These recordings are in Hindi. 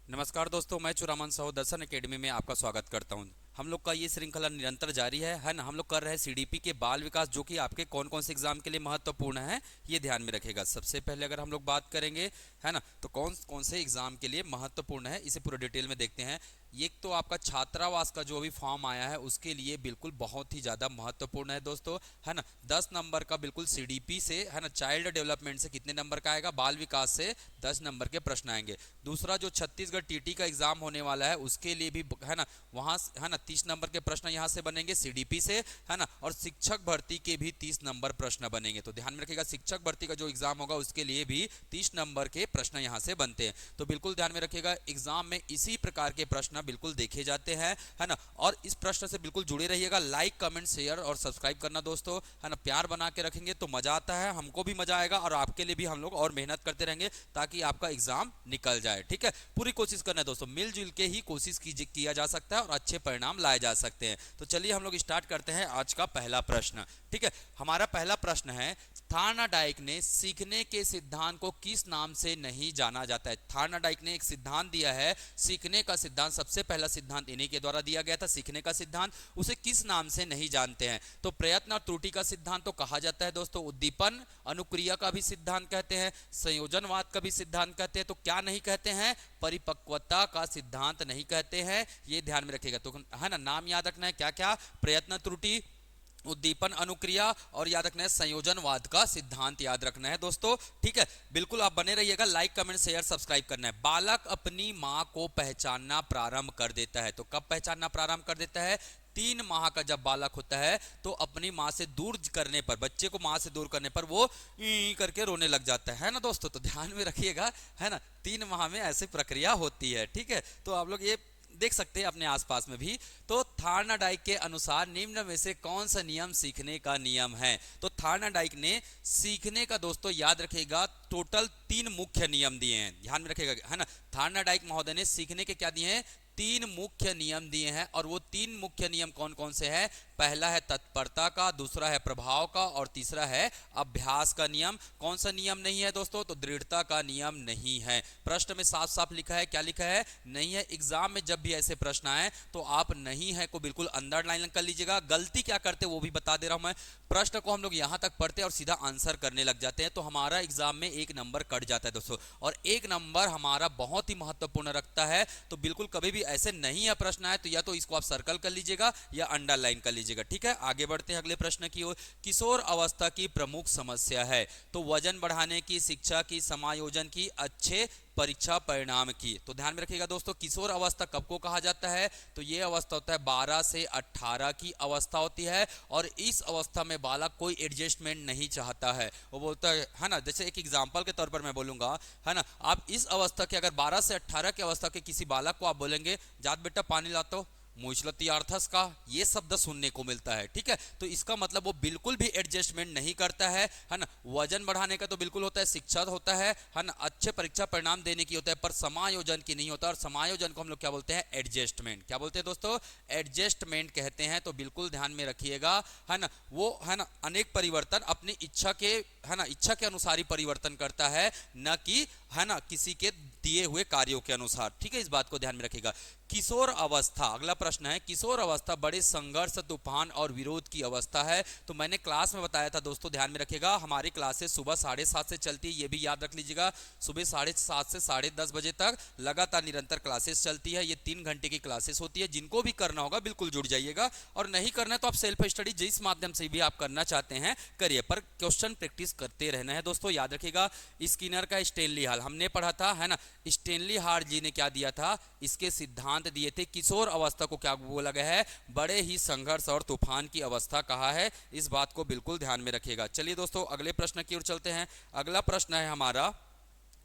नमस्कार दोस्तों, मैं चुरामान साहू दर्शन एकेडमी में आपका स्वागत करता हूं। हम लोग का ये श्रृंखला निरंतर जारी है ना। हम लोग कर रहे हैं सीडीपी के बाल विकास, जो कि आपके कौन कौन से एग्जाम के लिए महत्वपूर्ण है, ये ध्यान में रखेगा। सबसे पहले अगर हम लोग बात करेंगे है ना, तो कौन कौन से एग्जाम के लिए महत्वपूर्ण है, इसे पूरे डिटेल में देखते हैं। एक तो आपका छात्रावास का जो भी फॉर्म आया है उसके लिए बिल्कुल बहुत ही ज़्यादा महत्वपूर्ण है दोस्तों, है ना। 10 नंबर का बिल्कुल सीडीपी से, है ना, चाइल्ड डेवलपमेंट से कितने नंबर का आएगा, बाल विकास से 10 नंबर के प्रश्न आएंगे। दूसरा जो छत्तीसगढ़ टीटी का एग्जाम होने वाला है उसके लिए भी, है ना, वहाँ है ना 30 नंबर के प्रश्न यहाँ से बनेंगे सीडीपी से, है ना। और शिक्षक भर्ती के भी 30 नंबर प्रश्न बनेंगे। तो ध्यान में रखिएगा, शिक्षक भर्ती का जो एग्जाम होगा उसके लिए भी 30 नंबर के प्रश्न यहाँ से बनते हैं। तो बिल्कुल ध्यान में रखिएगा, एग्जाम में इसी प्रकार के प्रश्न बिल्कुल देखे जाते हैं, है ना। और इस प्रश्न से बिल्कुल जुड़े रहिएगा। लाइक, कमेंट, शेयर और सब्सक्राइब करना दोस्तों, है ना। प्यार बना के रखेंगे तो मजा आता है, हमको भी मजा आएगा और आपके लिए भी हम लोग और मेहनत करते रहेंगे ताकि आपका एग्जाम निकल जाए। ठीक है, पूरी कोशिश करना है दोस्तों, मिलजुल के ही कोशिश किया जा सकता है और अच्छे परिणाम लाए जा सकते हैं। तो चलिए हम लोग स्टार्ट करते हैं आज का पहला प्रश्न। ठीक है, हमारा पहला प्रश्न है, थार्नाडाइक ने सीखने के सिद्धांत को किस नाम से नहीं जाना जाता है। थार्नाडाइक ने एक सिद्धांत दिया है, सीखने का सिद्धांत, सबसे पहला सिद्धांत इन्हीं के द्वारा दिया गया था, सीखने का सिद्धांत। उसे किस नाम से नहीं जानते हैं? तो प्रयत्न और त्रुटि का सिद्धांत तो कहा जाता है दोस्तों, उद्दीपन अनुक्रिया का भी सिद्धांत कहते हैं, संयोजनवाद का भी सिद्धांत कहते हैं। तो क्या नहीं कहते हैं? परिपक्वता का सिद्धांत नहीं कहते हैं, ये ध्यान में रखिएगा। तो है ना, नाम याद रखना है क्या क्या, प्रयत्न त्रुटि, उद्दीपन अनुक्रिया, और याद रखना है संयोजनवाद का सिद्धांत याद रखना है दोस्तों। ठीक है, बिल्कुल आप बने रहिएगा, लाइक, कमेंट, शेयर, सब्सक्राइब करना है। बालक अपनी मां को पहचानना प्रारंभ कर देता है। तो कब पहचानना प्रारंभ कर देता है? 3 माह का जब बालक होता है तो अपनी माँ से दूर करने पर, बच्चे को माँ से दूर करने पर वो ई करके रोने लग जाता है ना दोस्तों। तो ध्यान में रखिएगा, है ना, 3 माह में ऐसी प्रक्रिया होती है। ठीक है, तो आप लोग ये देख सकते हैं अपने आसपास में भी। तो थार्नाडाइक के अनुसार निम्न में से कौन सा नियम सीखने का नियम है? तो थार्नाडाइक ने सीखने का दोस्तों याद रखिएगा टोटल 3 मुख्य नियम दिए हैं, ध्यान में रखिएगा, है ना। थार्नाडाइक महोदय ने सीखने के क्या दिए हैं? 3 मुख्य नियम दिए हैं। और वो 3 मुख्य नियम कौन कौन से हैं? पहला है तत्परता का, दूसरा है प्रभाव का, और तीसरा है अभ्यास का नियम। कौन सा नियम नहीं है दोस्तों? तो दृढ़ता का नियम नहीं है। प्रश्न में साफ साफ लिखा है, क्या लिखा है? नहीं है। एग्जाम में जब भी ऐसे प्रश्न आए तो आप नहीं है को बिल्कुल अंडरलाइन कर लीजिएगा। गलती क्या करते वो भी बता दे रहा हूं मैं। प्रश्न को हम लोग यहां तक पढ़ते और सीधा आंसर करने लग जाते हैं तो हमारा एग्जाम में 1 नंबर कट जाता है दोस्तों, और 1 नंबर हमारा बहुत ही महत्वपूर्ण रखता है। तो बिल्कुल कभी भी ऐसे नहीं है प्रश्न आए तो या तो इसको आप सर्कल कर लीजिएगा या अंडरलाइन कर लीजिएगा। ठीक है, आगे बढ़ते हैं अगले प्रश्न की ओर। किशोर अवस्था की प्रमुख समस्या है। तो वजन बढ़ाने की, शिक्षा की, समायोजन की, अच्छे परीक्षा परिणाम की। तो ध्यान में रखिएगा दोस्तों, किशोर अवस्था कब को कहा जाता है? तो ये अवस्था होता है 12 से 18 की अवस्था होती है, और इस अवस्था में बालक कोई एडजस्टमेंट नहीं चाहता है। वो बोलता है ना, जैसे एक एग्जांपल के तौर पर मैं बोलूंगा, है ना, आप इस अवस्था के, अगर 12 से 18 की अवस्था के किसी बालक को आप बोलेंगे, जात बेटा पानी लाते हो, मुझलती अर्थस का, ये शब्द सुनने को मिलता है। ठीक है, तो इसका मतलब वो बिल्कुल भी एडजस्टमेंट नहीं करता है ना। वजन बढ़ाने का तो बिल्कुल होता है, शिक्षा होता है ना, अच्छे परीक्षा परिणाम देने की होता है, पर समायोजन की नहीं होता। और समायोजन को हम लोग क्या बोलते हैं? एडजस्टमेंट। क्या बोलते हैं दोस्तों? एडजस्टमेंट कहते हैं। तो बिल्कुल ध्यान में रखिएगा, है ना, वो, है ना, अनेक परिवर्तन अपनी इच्छा के, है ना, इच्छा के अनुसार ही परिवर्तन करता है, न कि, है ना, किसी के दिए हुए कार्यों के अनुसार। ठीक है, इस बात को ध्यान में रखिएगा। किशोर अवस्था, अगला प्रश्न है, किशोर अवस्था बड़े संघर्ष, तूफान और विरोध की अवस्था है। तो मैंने क्लास में बताया था दोस्तों, ध्यान में रखिएगा, हमारी क्लासेस सुबह 7:30 से चलती है, ये भी याद रख लीजिएगा। सुबह 7:30 से 10:30 बजे तक लगातार निरंतर क्लासेस चलती है। ये 3 घंटे की क्लासेस होती है। जिनको भी करना होगा बिल्कुल जुड़ जाइएगा, और नहीं करना है तो आप सेल्फ स्टडी जिस माध्यम से भी आप करना चाहते हैं करिए, पर क्वेश्चन प्रैक्टिस करते रहना है दोस्तों। याद रखिएगा, स्किनर का स्टेनली हाल हमने पढ़ा था, है ना। स्टेनली हाल जी ने क्या दिया था? इसके सिद्धांत दिए थे। किशोर अवस्था को क्या बोला गया है? बड़े ही संघर्ष और तूफान की अवस्था कहा है। इस बात को बिल्कुल ध्यान में रखिएगा। चलिए दोस्तों अगले प्रश्न की ओर चलते हैं। अगला प्रश्न है हमारा,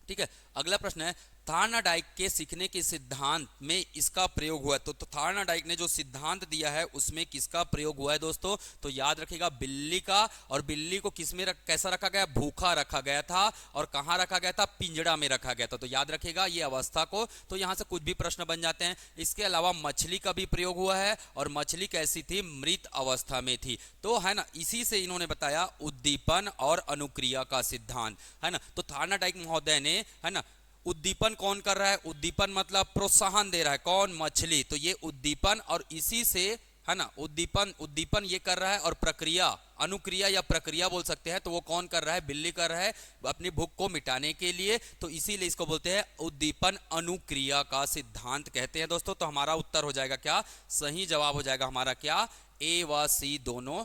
ठीक है, अगला प्रश्न है, थार्नाडाइक के सीखने के सिद्धांत में इसका प्रयोग हुआ है। तो थार्नाडाइक ने जो सिद्धांत दिया है उसमें किसका प्रयोग हुआ है दोस्तों? तो याद रखिएगा, बिल्ली का। और बिल्ली को किसमें कैसा रखा गया? भूखा रखा गया था। और कहां रखा गया था? पिंजड़ा में रखा गया था। तो याद रखिएगा ये अवस्था को। तो यहां से कुछ भी प्रश्न बन जाते हैं। इसके अलावा मछली का भी प्रयोग हुआ है, और मछली कैसी थी? मृत अवस्था में थी। तो है ना, इसी से इन्होंने बताया उद्दीपन और अनुक्रिया का सिद्धांत, है ना। तो थार्नाडाइक महोदय ने, है ना, उद्दीपन कौन कर रहा है? उद्दीपन मतलब प्रोत्साहन दे रहा है, कौन? मछली। तो ये उद्दीपन, और इसी से है ना, उद्दीपन उद्दीपन ये कर रहा है, और प्रक्रिया, अनुक्रिया या प्रक्रिया बोल सकते हैं, तो वो कौन कर रहा है? बिल्ली कर रहा है अपनी भूख को मिटाने के लिए। तो इसीलिए इसको बोलते हैं उद्दीपन अनुक्रिया का सिद्धांत कहते हैं दोस्तों। तो हमारा उत्तर हो जाएगा क्या? सही जवाब हो जाएगा हमारा क्या? ए व सी दोनों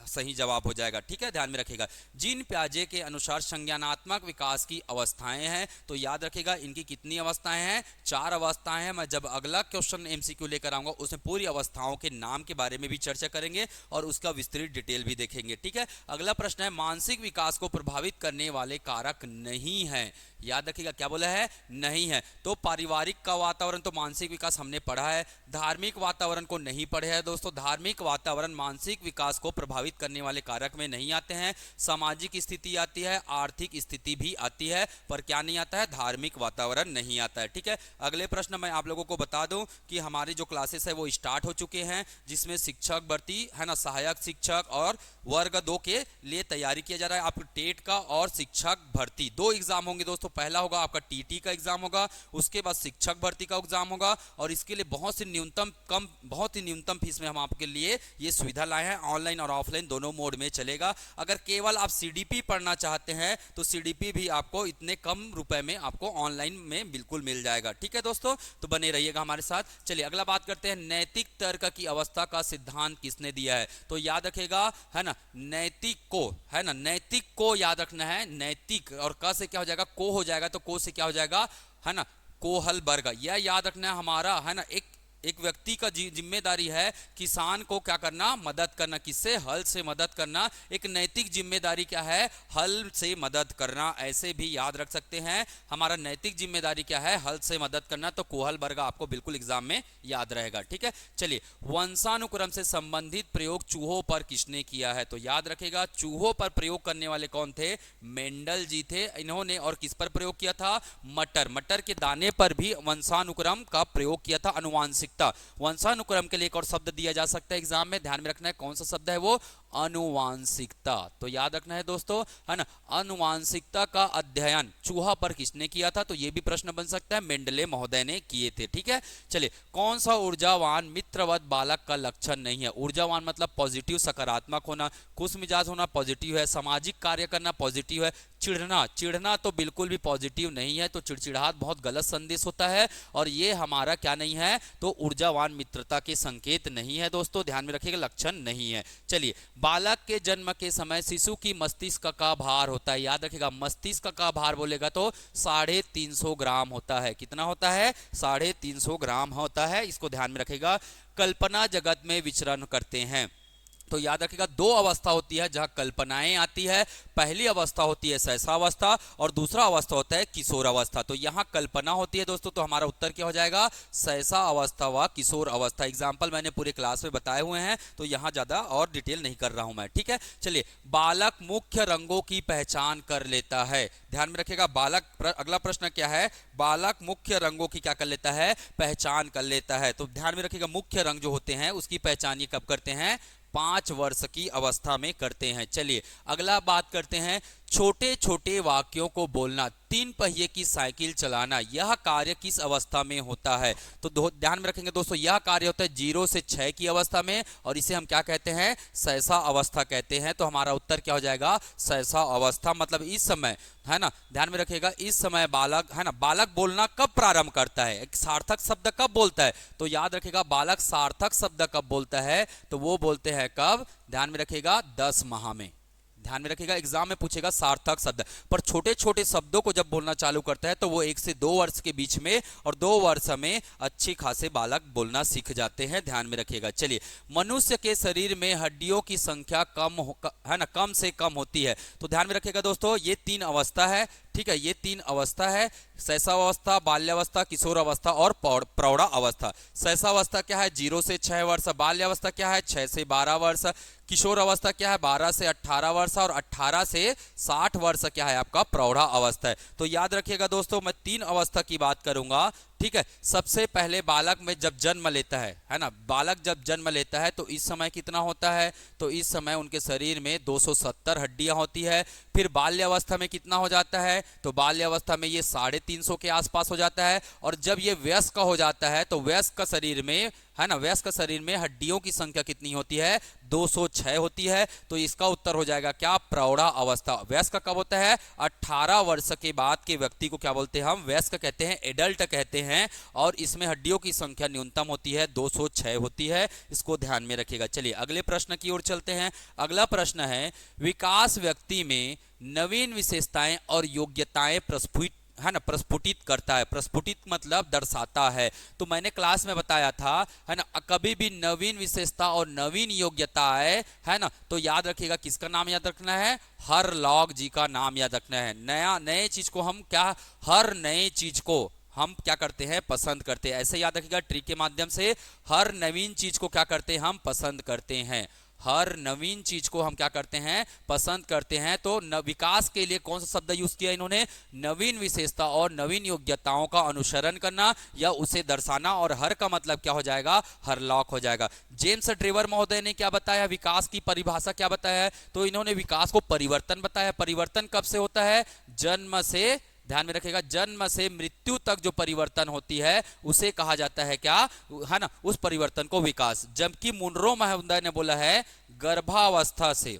सही जवाब हो जाएगा। ठीक है, ध्यान में रखिएगा। जीन पियाजे के अनुसार संज्ञानात्मक विकास की अवस्थाएं हैं, तो याद रखिएगा इनकी कितनी अवस्थाएं हैं? 4 अवस्थाएं हैं। मैं जब अगला क्वेश्चन एमसीक्यू लेकर आऊंगा उसमें पूरी अवस्थाओं के नाम के बारे में भी चर्चा करेंगे और उसका विस्तृत डिटेल भी देखेंगे। ठीक है, अगला प्रश्न है, मानसिक विकास को प्रभावित करने वाले कारक नहीं है। याद रखिएगा क्या बोला है? नहीं है। तो पारिवारिक का वातावरण तो मानसिक विकास हमने पढ़ा है। धार्मिक वातावरण को नहीं पढ़े हैं दोस्तों। धार्मिक वातावरण मानसिक विकास को प्रभावित करने वाले कारक में नहीं आते हैं। सामाजिक स्थिति आती है, आर्थिक स्थिति भी आती है, पर क्या नहीं आता है? धार्मिक वातावरण नहीं आता है। ठीक है, अगले प्रश्न मैं आप लोगों को बता दूं कि हमारी जो क्लासेस है वो स्टार्ट हो चुके हैं, जिसमें शिक्षक भर्ती है ना, सहायक शिक्षक और वर्ग 2 के लिए तैयारी किया जा रहा है। आपको टेट का और शिक्षक भर्ती 2 एग्जाम होंगे दोस्तों। पहला होगा आपका टीटी का एग्जाम होगा, उसके बाद शिक्षक भर्ती का एग्जाम होगा, और इसके लिए बहुत ही न्यूनतम फीस में हम आपके लिए ये सुविधा लाए हैं। ऑनलाइन और ऑफलाइन दोनों मोड में चलेगा। अगर केवल आप सीडीपी पढ़ना चाहते हैं तो सीडीपी भी आपको इतने कम रुपए में आपको ऑनलाइन में बिल्कुल मिल जाएगा। ठीक है दोस्तों, तो बने रहिएगा हमारे साथ। चलिए अगला बात करते हैं, नैतिक तर्क की अवस्था का सिद्धांत किसने दिया है? तो याद रखेगा है ना, नैतिक को, है ना, नैतिक को याद रखना है। नैतिक और क से क्या हो जाएगा? को हो जाएगा। तो को से क्या हो जाएगा? है ना, कोहलबर्ग। यह याद रखना है हमारा, है ना, एक व्यक्ति का जिम्मेदारी है किसान को क्या करना? मदद करना। किससे? हल से मदद करना। एक नैतिक जिम्मेदारी क्या है? हल से मदद करना। ऐसे भी याद रख सकते हैं, हमारा नैतिक जिम्मेदारी क्या है? हल से मदद करना। तो कोहलबर्ग आपको बिल्कुल एग्जाम में याद रहेगा। ठीक है, चलिए, वंशानुक्रम से संबंधित प्रयोग चूहों पर किसने किया है? तो याद रखेगा चूहों पर प्रयोग करने वाले कौन थे? मेंडल जी थे। इन्होंने और किस पर प्रयोग किया था? मटर के दाने पर भी वंशानुक्रम का प्रयोग किया था। अनुवांशिक वंशानुक्रम के लिए एक और शब्द दिया जा सकता है एग्जाम में, ध्यान में रखना है कौन सा शब्द है वो? अनुवांशिकता। तो याद रखना है दोस्तों, है ना, अनुवांशिकता का अध्ययन चूहा पर किसने किया था? तो ये भी प्रश्न बन सकता है, मेंडले महोदय ने किए थे। ठीक है, चलिए, कौन सा ऊर्जावान मित्रवत बालक का लक्षण नहीं है? ऊर्जावान मतलब पॉजिटिव, सकारात्मक होना, खुश मिजाज होना पॉजिटिव है, सामाजिक कार्य करना पॉजिटिव है, चिढ़ना तो बिल्कुल भी पॉजिटिव नहीं है। तो चिड़चिड़ाहट बहुत गलत संदेश होता है, और ये हमारा क्या नहीं है? तो ऊर्जावान मित्रता के संकेत नहीं है दोस्तों, ध्यान में रखिएगा, लक्षण नहीं है। चलिए, बालक के जन्म के समय शिशु की मस्तिष्क का भार होता है। याद रखिएगा, मस्तिष्क का भार बोलेगा तो 350 ग्राम होता है। कितना होता है? 350 ग्राम होता है। इसको ध्यान में रखिएगा। कल्पना जगत में विचरण करते हैं, तो याद रखिएगा 2 अवस्था होती है जहां कल्पनाएं आती है। पहली अवस्था होती है शैशवावस्था और दूसरा अवस्था होता है किशोर अवस्था। तो यहां कल्पना होती है दोस्तों, तो हमारा उत्तर क्या हो जाएगा? शैशव अवस्था व किशोर अवस्था। एग्जाम्पल मैंने पूरे क्लास में बताए हुए हैं, तो यहां ज्यादा और डिटेल नहीं कर रहा हूं मैं। ठीक है, चलिए, बालक मुख्य रंगों की पहचान कर लेता है। ध्यान में रखिएगा, बालक, अगला प्रश्न क्या है? बालक मुख्य रंगों की क्या कर लेता है? पहचान कर लेता है। तो ध्यान में रखिएगा, मुख्य रंग जो होते हैं उसकी पहचान ये कब करते हैं? 5 वर्ष की अवस्था में करते हैं। चलिए अगला बात करते हैं, छोटे छोटे वाक्यों को बोलना, 3 पहिए की साइकिल चलाना, यह कार्य किस अवस्था में होता है? तो ध्यान में रखेंगे दोस्तों, यह कार्य होता है 0 से 6 की अवस्था में, और इसे हम क्या कहते हैं? शैशव अवस्था कहते हैं। तो हमारा उत्तर क्या हो जाएगा? शैशव अवस्था। मतलब इस समय, है ना, ध्यान में रखिएगा, इस समय बालक, है ना, बालक बोलना कब प्रारंभ करता है? एक सार्थक शब्द कब बोलता है? तो याद रखिएगा, बालक सार्थक शब्द कब बोलता है? तो वो बोलते हैं कब? ध्यान में रखिएगा, 10 माह में। ध्यान में रखिएगा, एग्जाम में पूछेगा सार्थक शब्द, पर छोटे छोटे शब्दों को जब बोलना चालू करता है तो वो 1 से 2 वर्ष के बीच में, और 2 वर्ष में अच्छी खासे बालक बोलना सीख जाते हैं। ध्यान में रखिएगा। चलिए, मनुष्य के शरीर में हड्डियों की संख्या है ना, कम से कम होती है। तो ध्यान में रखिएगा दोस्तों, ये 3 अवस्था है। ठीक है, ये 3 अवस्था है, शैशव अवस्था, बाल्यावस्था, किशोर अवस्था और प्रौढ़ा अवस्था। शैशव अवस्था क्या है? 0 से 6 वर्ष। बाल्यावस्था क्या है? 6 से 12 वर्ष। किशोर अवस्था क्या है? 12 से 18 वर्ष। और 18 से 60 वर्ष क्या है? आपका प्रौढ़ा अवस्था है। तो याद रखिएगा दोस्तों, मैं 3 अवस्था की बात करूंगा। ठीक है। सबसे पहले बालक में जब जन्म लेता है ना, बालक जब जन्म लेता है तो इस समय कितना होता है, तो इस समय उनके शरीर में 270 हड्डियां होती है। फिर बाल्यावस्था में कितना हो जाता है, तो बाल्यावस्था में ये 350 के आसपास हो जाता है। और जब ये वयस्क हो जाता है तो वयस्क का शरीर में, है ना, वयस्क शरीर में हड्डियों की संख्या कितनी होती है, 206 होती है। तो इसका उत्तर हो जाएगा क्या, प्रौढ़ा अवस्था। वयस्क कब होता है, 18 वर्ष के बाद के व्यक्ति को क्या बोलते हैं हम, वयस्क कहते हैं, एडल्ट कहते हैं। और इसमें हड्डियों की संख्या न्यूनतम होती है 206 होती है, इसको ध्यान में रखिएगा। चलिए अगले प्रश्न की ओर चलते हैं। अगला प्रश्न है, विकास व्यक्ति में नवीन विशेषताएं और योग्यताएं प्रस्फुटित, है ना, प्रस्फुटित करता है। प्रस्फुटित मतलब दर्शाता है। तो मैंने क्लास में बताया था, है ना, कभी भी नवीन विशेषता और नवीन योग्यता है ना, तो याद रखिएगा किसका नाम याद रखना है, हरलॉग जी का नाम याद रखना है। नए चीज को हम क्या, हर नए चीज को हम क्या करते हैं, पसंद करते हैं। ऐसे याद रखिएगा, ट्रिक के माध्यम से, हर नवीन चीज को क्या करते हैं, हम पसंद करते हैं। हर नवीन चीज को हम क्या करते हैं, पसंद करते हैं। तो विकास के लिए कौन सा शब्द यूज किया इन्होंने, नवीन विशेषता और नवीन योग्यताओं का अनुसरण करना या उसे दर्शाना। और हर का मतलब क्या हो जाएगा, हरलॉक हो जाएगा। जेम्स ट्रेवर महोदय ने क्या बताया, विकास की परिभाषा क्या बताया है, तो इन्होंने विकास को परिवर्तन बताया। परिवर्तन कब से होता है, जन्म से, ध्यान में रखिएगा, जन्म से मृत्यु तक जो परिवर्तन होती है उसे कहा जाता है क्या, है ना, उस परिवर्तन को विकास। जबकि मुनरो महोदय ने बोला है गर्भावस्था से,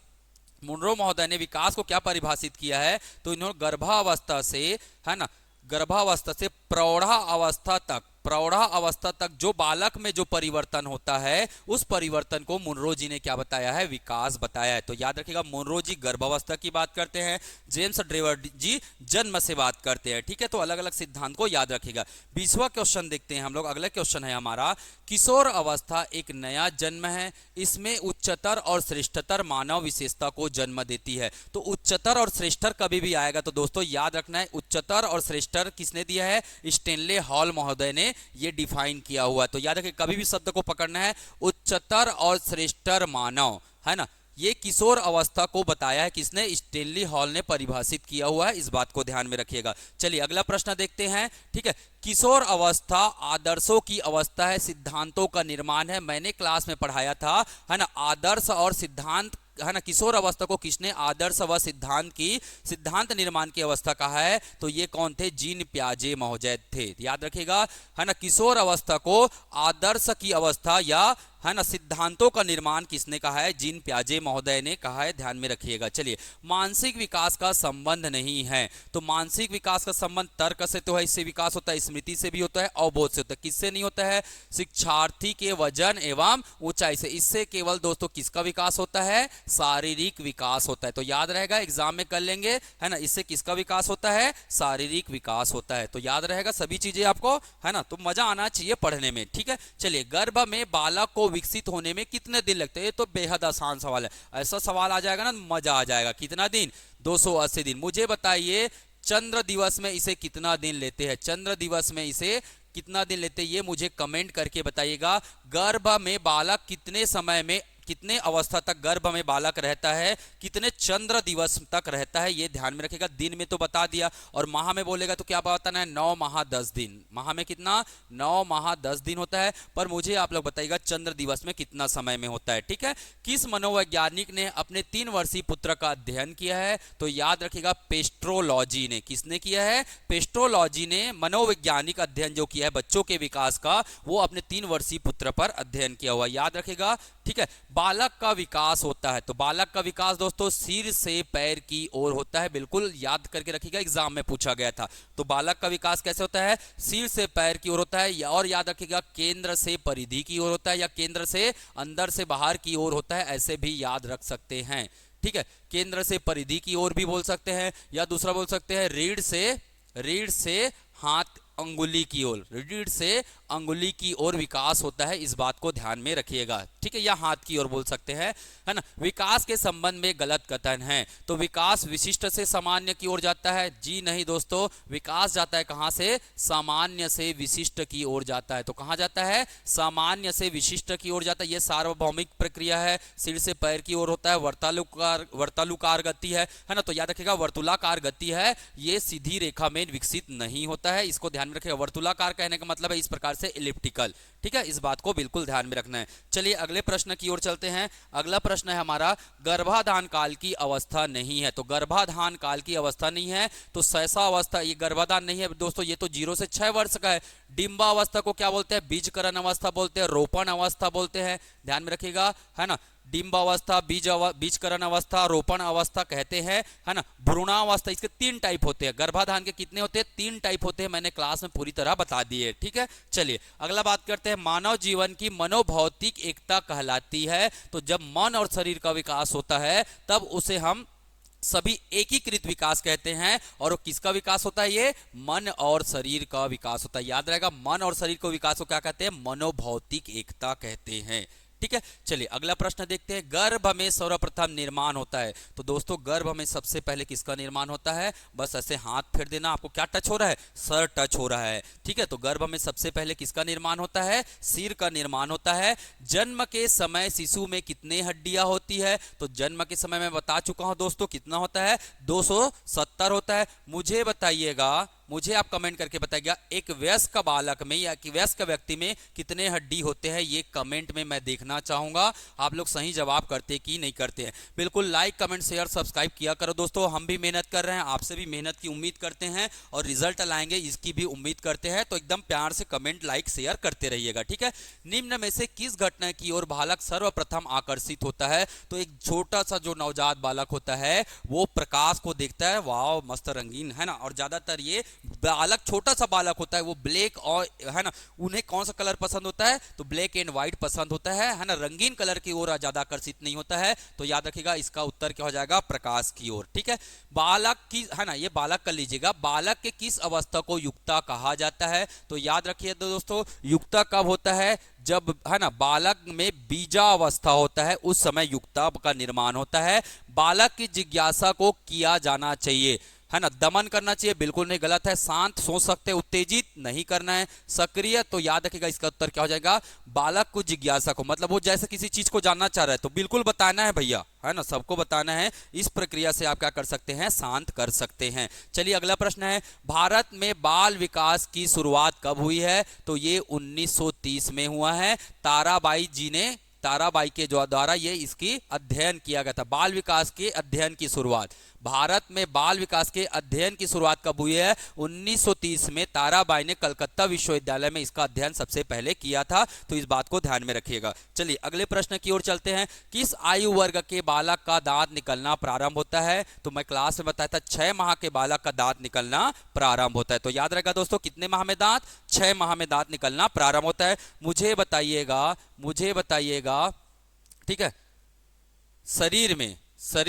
मुनरो महोदय ने विकास को क्या परिभाषित किया है, तो इन्होंने गर्भावस्था से, है ना, गर्भावस्था से प्रौढ़ा अवस्था तक, प्रौढ़ा अवस्था तक जो बालक में जो परिवर्तन होता है उस परिवर्तन को मुनरो जी ने क्या बताया है, विकास बताया है। तो याद रखिएगा, मुनरो जी गर्भावस्था की बात करते हैं, जेम्स ड्रेवर जी जन्म से बात करते हैं। ठीक है, तो अलग अलग सिद्धांत को याद रखिएगा। 20वां क्वेश्चन देखते हैं हम लोग। अगला क्वेश्चन है हमारा, किशोर अवस्था एक नया जन्म है, इसमें उच्चतर और श्रेष्ठतर मानव विशेषता को जन्म देती है। तो उच्चतर और श्रेष्ठतर कभी भी आएगा तो दोस्तों याद रखना है, उच्चतर और श्रेष्ठतर किसने दिया है, स्टेनले हॉल महोदय ने ये डिफाइन किया हुआ है। तो याद रखिए, कभी भी शब्द को पकड़ना है, उच्चतर और श्रेष्ठतर मानव, है ना, ये किशोर अवस्था को बताया है किसने, स्टेनली हॉल ने परिभाषित किया हुआ है, इस बात को ध्यान में रखिएगा। चलिए अगला प्रश्न देखते हैं। ठीक है, किशोर अवस्था आदर्शों की अवस्था है, सिद्धांतों का निर्माण है। मैंने क्लास में पढ़ाया था, है ना, आदर्श और सिद्धांत, है ना, किशोर अवस्था को किसने आदर्श व सिद्धांत की, सिद्धांत निर्माण की अवस्था कहा है, तो ये कौन थे, जीन प्याजे महोदय थे। याद रखिएगा, है ना, किशोर अवस्था को आदर्श की अवस्था या, है ना, सिद्धांतों का निर्माण किसने कहा है, जीन प्याजे महोदय ने कहा है, ध्यान में रखिएगा। चलिए, मानसिक विकास का संबंध नहीं है, तो मानसिक विकास का संबंध तर्क से तो है, इससे विकास होता है, स्मृति से भी होता है, अवबोध से होता है। किससे नहीं होता है, शिक्षार्थी के वजन एवं ऊंचाई से। इससे केवल दोस्तों किसका विकास होता है, शारीरिक विकास होता है। तो याद रहेगा, एग्जाम में कर लेंगे, है ना, इससे किसका विकास होता है, शारीरिक विकास होता है। तो याद रहेगा सभी चीजें आपको, है ना, तो मजा आना चाहिए पढ़ने में। ठीक है, चलिए, गर्भ में बालक को विकसित होने में कितने दिन लगते हैं, ये तो बेहद आसान सवाल है। ऐसा सवाल आ जाएगा ना, मजा आ जाएगा। कितना दिन, 280 दिन। मुझे बताइए, चंद्र दिवस में इसे कितना दिन लेते हैं, चंद्र दिवस में इसे कितना दिन लेते हैं, ये मुझे कमेंट करके बताइएगा। गर्भ में बालक कितने समय में, कितने अवस्था तक गर्भ में बालक रहता है, कितने चंद्र दिवस तक रहता है, ये ध्यान में रखिएगा। दिन में तो बता दिया, और माह में बोलेगा तो क्या बताना है, 9 माह 10 दिन। माह में कितना, 9 माह 10 दिन होता है। पर मुझे आप लोग बताइएगा चंद्र दिवस में कितना समय में होता है। ठीक है, किस मनोवैज्ञानिक ने अपने 3 वर्षीय पुत्र का अध्ययन किया है, तो याद रखिएगा पेस्ट्रोलॉजी ने। किसने किया है, पेस्ट्रोलॉजी ने मनोवैज्ञानिक अध्ययन जो किया है बच्चों के विकास का, वो अपने 3 वर्षीय पुत्र पर अध्ययन किया हुआ, याद रखिएगा। ठीक है, बालक का विकास होता है, तो बालक का विकास दोस्तों सिर से पैर की ओर होता है, बिल्कुल याद करके रखिएगा, एग्जाम में पूछा गया था। तो बालक का विकास कैसे होता है, सिर से पैर की ओर होता है, और याद रखिएगा केंद्र से परिधि की ओर होता है, या केंद्र से अंदर से बाहर की ओर होता है, ऐसे भी याद रख सकते हैं। ठीक है, केंद्र से परिधि की ओर भी बोल सकते हैं, या दूसरा बोल सकते हैं रीढ़ से हाथ अंगुली की ओर, रीढ़ से अंगुली की ओर विकास होता है, इस बात को ध्यान में रखिएगा। ठीक है, या हाथ की ओर बोल सकते हैं, है ना। विकास के संबंध में गलत कथन है, तो विकास विशिष्ट से सामान्य की ओर जाता है, जी नहीं दोस्तों, विकास जाता है कहां से, सामान्य से विशिष्ट की ओर जाता है। तो कहां जाता है, सामान्य से विशिष्ट की ओर जाता है। यह सार्वभौमिक प्रक्रिया है, सिर से पैर की ओर होता है, वर्तालुकार गति है ना। तो याद रखिएगा, वर्तुलाकार गति है, ये सीधी रेखा में विकसित नहीं होता है, इसको ध्यान में रखिएगा। वर्तुलाकार कहने का मतलब है इस प्रकार से इलिप्टिकल, ठीक है, इस बात को बिल्कुल ध्यान में रखना है। चलिए अगले प्रश्न की ओर चलते हैं। अगला प्रश्न है हमारा, गर्भाधान काल की अवस्था नहीं है। तो गर्भाधान काल की अवस्था नहीं है तो शैशव अवस्था, ये गर्भाधान नहीं है दोस्तों, ये तो 0 से 6 वर्ष का है। डिंबा अवस्था को क्या बोलते हैं? बीजकरण अवस्था बोलते हैं, रोपण अवस्था बोलते हैं, ध्यान में रखिएगा, है ना। डिंबावस्था, बीजकरण अवस्था, रोपण अवस्था कहते हैं, है ना। भ्रूणावस्था, इसके 3 टाइप होते हैं। गर्भाधान के कितने होते हैं? 3 टाइप होते हैं, मैंने क्लास में पूरी तरह बता दिए, ठीक है। चलिए अगला बात करते हैं, मानव जीवन की मनोभौतिक एकता कहलाती है। तो जब मन और शरीर का विकास होता है तब उसे हम सभी एकीकृत विकास कहते हैं। और किसका विकास होता है? ये मन और शरीर का विकास होता है। याद रहेगा, मन और शरीर को विकास को क्या कहते हैं? मनोभौतिक एकता कहते हैं, ठीक है। चलिए अगला प्रश्न देखते हैं, गर्भ में सर्वप्रथम निर्माण होता है। तो दोस्तों गर्भ में सबसे पहले किसका निर्माण होता है? बस ऐसे हाथ फेर देना, आपको क्या टच हो रहा है? सर टच हो रहा है, ठीक है। तो गर्भ में सबसे पहले किसका निर्माण होता है? सिर का निर्माण होता है। जन्म के समय शिशु में कितने हड्डियां होती है? तो जन्म के समय मैं बता चुका हूं दोस्तों, कितना होता है? 270 होता है। मुझे बताइएगा, मुझे आप कमेंट करके बताइएगा, एक वयस्क बालक में या कि वयस्क व्यक्ति में कितने हड्डी होते हैं? ये कमेंट में मैं देखना चाहूंगा आप लोग सही जवाब करते कि नहीं करते हैं। बिल्कुल लाइक कमेंट शेयर सब्सक्राइब किया करो दोस्तों, हम भी मेहनत कर रहे हैं, आपसे भी मेहनत की उम्मीद करते हैं और रिजल्ट लाएंगे इसकी भी उम्मीद करते हैं। तो एकदम प्यार से कमेंट लाइक शेयर करते रहिएगा, ठीक है। निम्न में से किस घटना की ओर बालक सर्वप्रथम आकर्षित होता है? तो एक छोटा सा जो नवजात बालक होता है वो प्रकाश को देखता है, वाह मस्त रंगीन, है ना। और ज्यादातर ये बालक, छोटा सा बालक होता है वो ब्लैक और, है ना, उन्हें कौन सा कलर पसंद होता है? तो ब्लैक एंड व्हाइट पसंद होता है ना। रंगीन कलर की ओर ज्यादा आकर्षित नहीं होता है। तो याद रखिएगा इसका उत्तर क्या हो जाएगा? प्रकाश की ओर, ठीक है। बालक की, है ना, ये बालक कर लीजिएगा, बालक के किस अवस्था को युक्ता कहा जाता है? तो याद रखिए दोस्तों, युक्ता कब होता है? जब, है ना, बालक में बीजावस्था होता है उस समय युक्ता का निर्माण होता है। बालक की जिज्ञासा को किया जाना चाहिए, है ना, दमन करना चाहिए, बिल्कुल नहीं, गलत है। शांत सोच सकते, उत्तेजित नहीं करना है। सक्रिय, तो याद रखिएगा इसका उत्तर क्या हो जाएगा? बालक को जिज्ञासा को, मतलब वो जैसे किसी चीज को जानना चाह रहा है तो बिल्कुल बताना है भैया, है ना, सबको बताना है। इस प्रक्रिया से आप क्या कर सकते हैं? शांत कर सकते हैं। चलिए अगला प्रश्न है, भारत में बाल विकास की शुरुआत कब हुई है? तो ये 1930 में हुआ है। ताराबाई के द्वारा ये इसकी अध्ययन किया गया था। बाल विकास के अध्ययन की शुरुआत, भारत में बाल विकास के अध्ययन की शुरुआत कब हुई है? 1930 में ताराबाई ने कलकत्ता विश्वविद्यालय में इसका अध्ययन सबसे पहले किया था। तो इस बात को ध्यान में रखिएगा। चलिए अगले प्रश्न की ओर चलते हैं, किस आयु वर्ग के बालक का दांत निकलना प्रारंभ होता है? तो मैं क्लास में बताया था 6 माह के बालक का दांत निकलना प्रारंभ होता है। तो याद रहेगा दोस्तों, कितने माह में दांत? 6 माह में दांत निकलना प्रारंभ होता है। मुझे बताइएगा, ठीक है, शरीर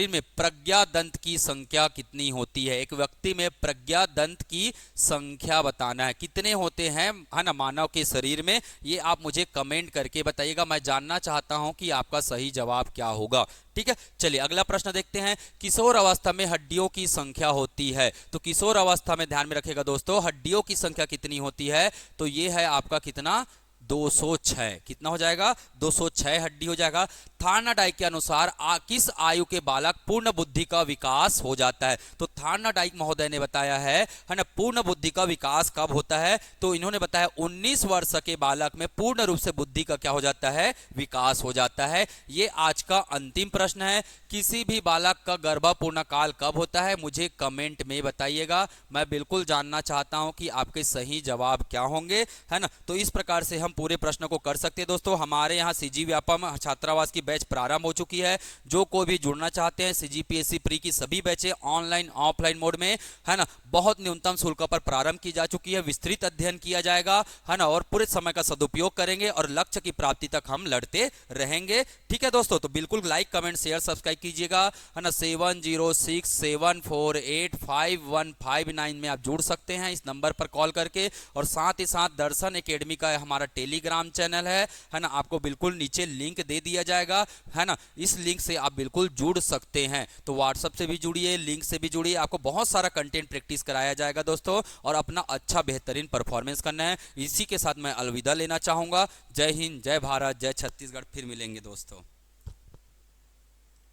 में प्रज्ञा दंत की संख्या कितनी होती है? एक व्यक्ति में प्रज्ञा दंत की संख्या बताना है, कितने होते हैं, है ना, मानव के शरीर में। ये आप मुझे कमेंट करके बताइएगा, मैं जानना चाहता हूं कि आपका सही जवाब क्या होगा, ठीक है। चलिए अगला प्रश्न देखते हैं, किशोर अवस्था में हड्डियों की संख्या होती है? तो किशोर अवस्था में ध्यान में रखिएगा दोस्तों, हड्डियों की संख्या कितनी होती है? तो ये है आपका कितना? 206। कितना हो जाएगा? 206 हड्डी हो जाएगा। थार्नाडाइक के अनुसार किस आयु के बालक पूर्ण बुद्धि का विकास हो जाता है? तो थार्नाडाइक महोदय ने बताया है ना, पूर्ण बुद्धि का विकास कब होता है? तो इन्होंने बताया 19 वर्ष के बालक में पूर्ण रूप से बुद्धि का क्या हो जाता है? विकास हो जाता है। ये आज का अंतिम प्रश्न है, किसी भी बालक का गर्भपूर्ण काल कब होता है? मुझे कमेंट में बताइएगा, मैं बिल्कुल जानना चाहता हूं कि आपके सही जवाब क्या होंगे, है ना। तो इस प्रकार से हम पूरे प्रश्न को कर सकते हैं दोस्तों। हमारे यहाँ सीजी व्यापम छात्रावास की बैच प्रारंभ हो चुकी है। जो कोई भी जुड़ना चाहते हैं, सीजीपीएससी प्री की सभी बैचें ऑनलाइन ऑफलाइन मोड में, है ना, बहुत न्यूनतम शुल्क पर प्रारंभ की जा चुकी है। विस्तृत अध्ययन किया जाएगा, है ना, और पूरे समय का सदुपयोग करेंगे और लक्ष्य की प्राप्ति तक हम लड़ते रहेंगे, ठीक है दोस्तों। तो बिल्कुल लाइक कमेंट शेयर सब्सक्राइब कीजिएगा, है ना। 7067485159 में आप जुड़ सकते हैं इस नंबर पर कॉल करके। और साथ ही साथ दर्शन एकेडमी का हमारा टेलीग्राम चैनल है ना, आपको बिल्कुल नीचे लिंक दे दिया जाएगा, है ना। इस लिंक से आप बिल्कुल जुड़ सकते हैं। तो व्हाट्सएप से भी जुड़िए, लिंक से भी जुड़िए, आपको बहुत सारा कंटेंट प्रैक्टिस कराया जाएगा दोस्तों, और अपना अच्छा बेहतरीन परफॉर्मेंस करना है। इसी के साथ मैं अलविदा लेना चाहूंगा। जय हिंद, जय भारत, जय छत्तीसगढ़। फिर मिलेंगे दोस्तों।